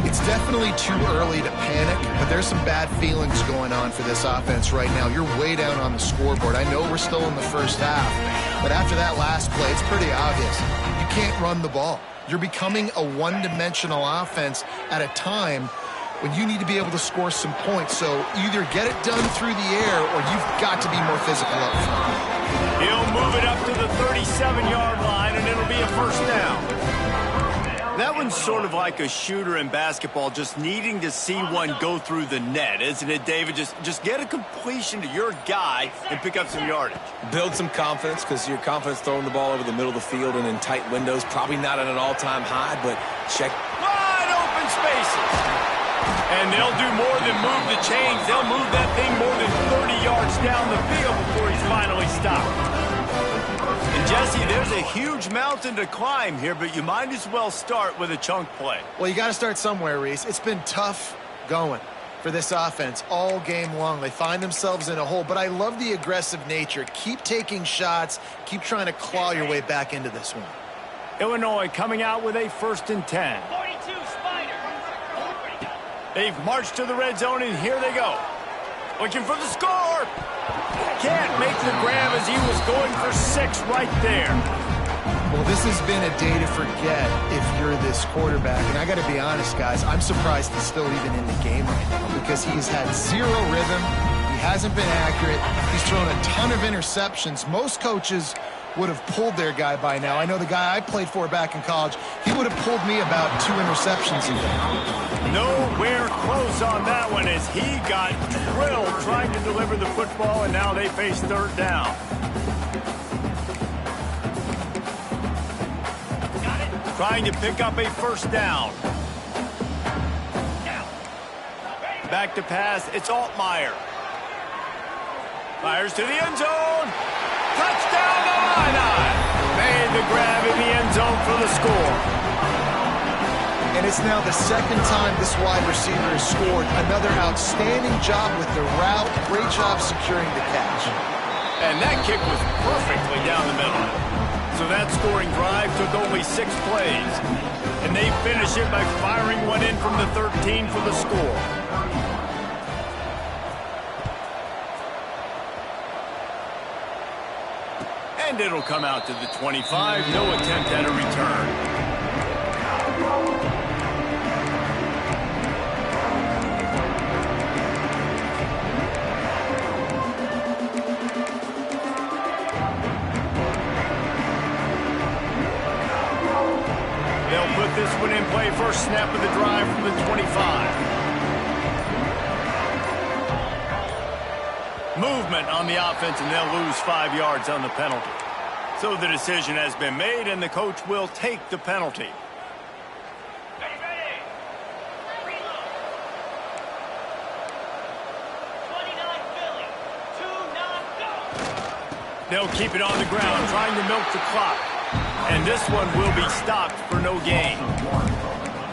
[SPEAKER 2] It's definitely too early to panic, but there's some bad feelings going on for this offense right now. You're way down on the scoreboard. I know we're still in the first half, but after that last play, it's pretty obvious. You can't run the ball. You're becoming a one-dimensional offense at a time when you need to be able to score some points. So either get it done through the air or you've got to be more physical up front.
[SPEAKER 1] He'll move it up to the 37-yard line, and it'll be a first down. That one's sort of like a shooter in basketball, just needing to see one go through the net, isn't it, David? Just get a completion to your guy and pick up some yardage.
[SPEAKER 3] Build some confidence, because your confidence throwing the ball over the middle of the field and in tight windows, probably not at an all-time high, but check.
[SPEAKER 1] Wide open spaces. And they'll do more than move the chains. They'll move that thing more than 30 yards down the field before he's finally stopped. And Jesse, there's a huge mountain to climb here, but you might as well start with a chunk play.
[SPEAKER 2] Well, you got to start somewhere, Reese. It's been tough going. for this offense all game long. They find themselves in a hole, but I love the aggressive nature. Keep taking shots. Keep trying to claw your way back into this one.
[SPEAKER 1] Illinois coming out with a 1st and 10.
[SPEAKER 4] 42 Spider.
[SPEAKER 1] They've marched to the red zone, and here they go. Looking for the score. Can't make the grab as he was going for 6 right there.
[SPEAKER 2] Well, this has been a day to forget if you're this quarterback. And I got to be honest, guys, I'm surprised he's still even in the game right now because he's had 0 rhythm. He hasn't been accurate. He's thrown a ton of interceptions. Most coaches would have pulled their guy by now. I know the guy I played for back in college, he would have pulled me about 2 interceptions a game.
[SPEAKER 1] Nowhere close on that one as he got drilled trying to deliver the football, and now they face 3rd down. Trying to pick up a 1st down. Back to pass, it's Altmaier. Fires to the end zone. Touchdown Illini! Made the grab in the end zone for the score.
[SPEAKER 2] And it's now the 2nd time this wide receiver has scored. Another outstanding job with the route. Great job securing the catch.
[SPEAKER 1] And that kick was perfectly down the middle. So that scoring drive took only 6 plays. And they finish it by firing one in from the 13 for the score. And it'll come out to the 25. No attempt at a return. They'll put this one in play. First snap of the drive from the 25. Movement on the offense, and they'll lose 5 yards on the penalty. So the decision has been made, and the coach will take the penalty.
[SPEAKER 4] Ready. Reload. 29 Philly. 2-9 go.
[SPEAKER 1] They'll keep it on the ground, trying to milk the clock. And this one will be stopped for no gain.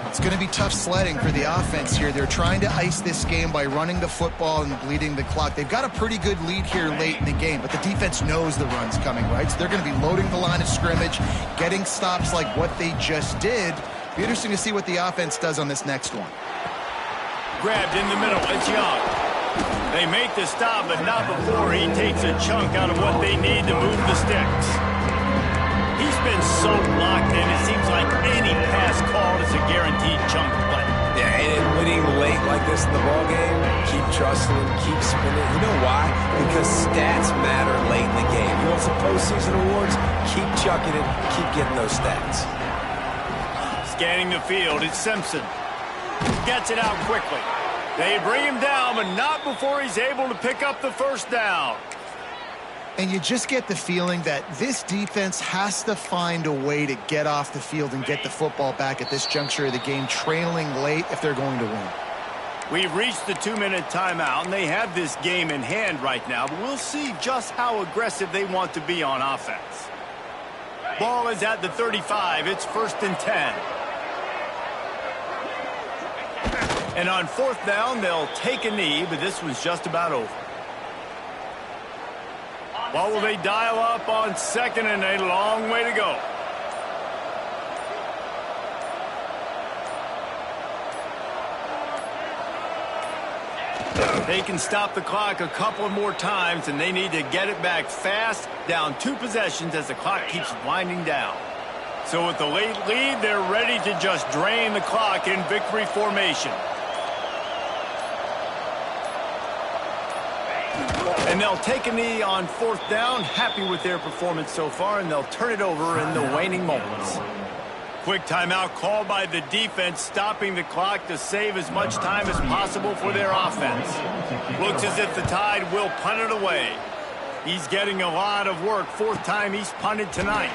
[SPEAKER 2] It's going to be tough sledding for the offense here. They're trying to ice this game by running the football and bleeding the clock. They've got a pretty good lead here late in the game, but the defense knows the run's coming, right? So they're going to be loading the line of scrimmage, getting stops like what they just did. Be interesting to see what the offense does on this next one.
[SPEAKER 1] Grabbed in the middle. It's Young. They make the stop, but not before he takes a chunk out of what they need to move the sticks. He's been so locked in, it seems like any pass called is a guaranteed chunk play.
[SPEAKER 3] Yeah, and winning late like this in the ballgame, keep trusting him, keep spinning. You know why? Because stats matter late in the game. You want some postseason awards? Keep chucking it, keep getting those stats.
[SPEAKER 1] Scanning the field, it's Simpson. Gets it out quickly. They bring him down, but not before he's able to pick up the 1st down.
[SPEAKER 2] And you just get the feeling that this defense has to find a way to get off the field and get the football back at this juncture of the game, trailing late if they're going to win.
[SPEAKER 1] We've reached the 2-minute timeout, and they have this game in hand right now, but we'll see just how aggressive they want to be on offense. Ball is at the 35. It's 1st and 10. And on 4th down, they'll take a knee, but this one's just about over. What will they dial up on 2nd and a long way to go? They can stop the clock a couple more times, and they need to get it back fast, down 2 possessions as the clock keeps winding down. So with the late lead, they're ready to just drain the clock in victory formation. And they'll take a knee on 4th down, happy with their performance so far, and they'll turn it over in the waning moments. Quick timeout called by the defense, stopping the clock to save as much time as possible for their offense. Looks as if the Tide will punt it away. He's getting a lot of work. 4th time he's punted tonight.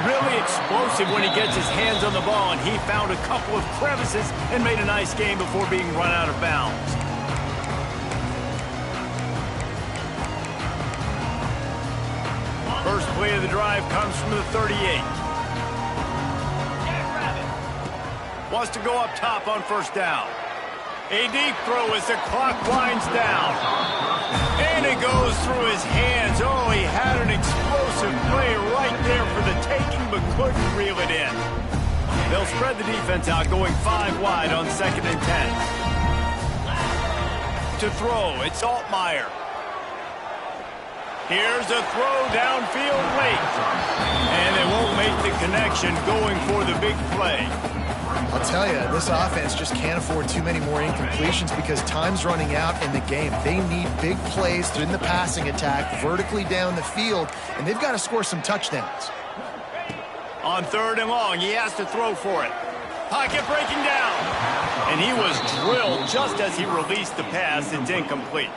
[SPEAKER 1] Really explosive when he gets his hands on the ball, and he found a couple of crevices and made a nice game before being run out of bounds. First play of the drive comes from the 38. Wants to go up top on 1st down. A deep throw as the clock winds down. And it goes through his hands. Oh, he had an explosive play right there for the taking, but couldn't reel it in. They'll spread the defense out, going 5 wide on 2nd and 10. To throw, it's Altmaier. Here's a throw downfield late. And they won't make the connection going for the big play.
[SPEAKER 2] I'll tell you, this offense just can't afford too many more incompletions because time's running out in the game. They need big plays in the passing attack, vertically down the field, and they've got to score some touchdowns.
[SPEAKER 1] On 3rd and long, he has to throw for it. Pocket breaking down. And he was drilled just as he released the pass. It's incomplete.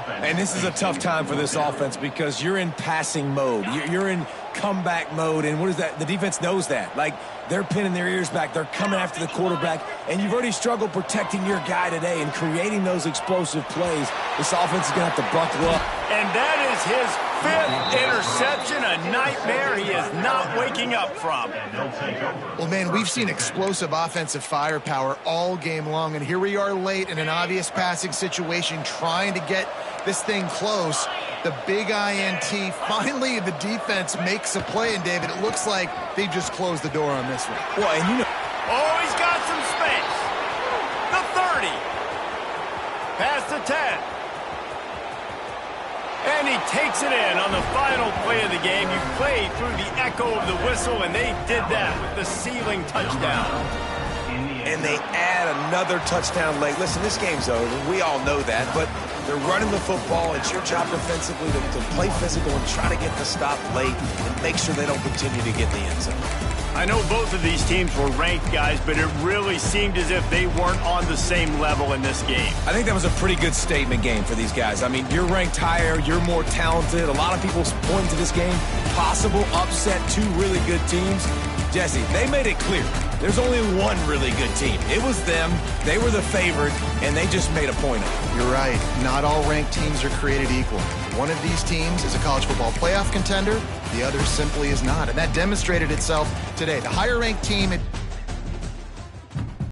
[SPEAKER 3] And this is a tough time for this offense because you're in passing mode. You're in comeback mode, and what is that? The defense knows that. Like, they're pinning their ears back. They're coming after the quarterback, and you've already struggled protecting your guy today and creating those explosive plays. This offense is going to have to buckle up.
[SPEAKER 1] And that is his 5th interception, a nightmare he is not waking up from.
[SPEAKER 2] Well, man, we've seen explosive offensive firepower all game long, and here we are late in an obvious passing situation trying to get this thing close. The big INT. Finally, the defense makes a play, and David, it looks like they just closed the door on this one.
[SPEAKER 3] Well, and you know...
[SPEAKER 1] Oh, he's got some space. The 30. Past the 10. And he takes it in on the final play of the game. You play through the echo of the whistle, and they did that with the ceiling touchdown.
[SPEAKER 3] And they add another touchdown late. Listen, this game's over. We all know that, but they're running the football. It's your job defensively to play physical and try to get the stop late and make sure they don't continue to get in the end zone.
[SPEAKER 1] I know both of these teams were ranked, guys, but it really seemed as if they weren't on the same level in this game.
[SPEAKER 3] I think that was a pretty good statement game for these guys. I mean, you're ranked higher, you're more talented. A lot of people point to this game, possible upset, 2 really good teams. Jesse, they made it clear. There's only one really good team. It was them. They were the favorite, and they just made a point of it.
[SPEAKER 2] You're right. Not all ranked teams are created equal. One of these teams is a college football playoff contender. The other simply is not, and that demonstrated itself today. The higher-ranked team, it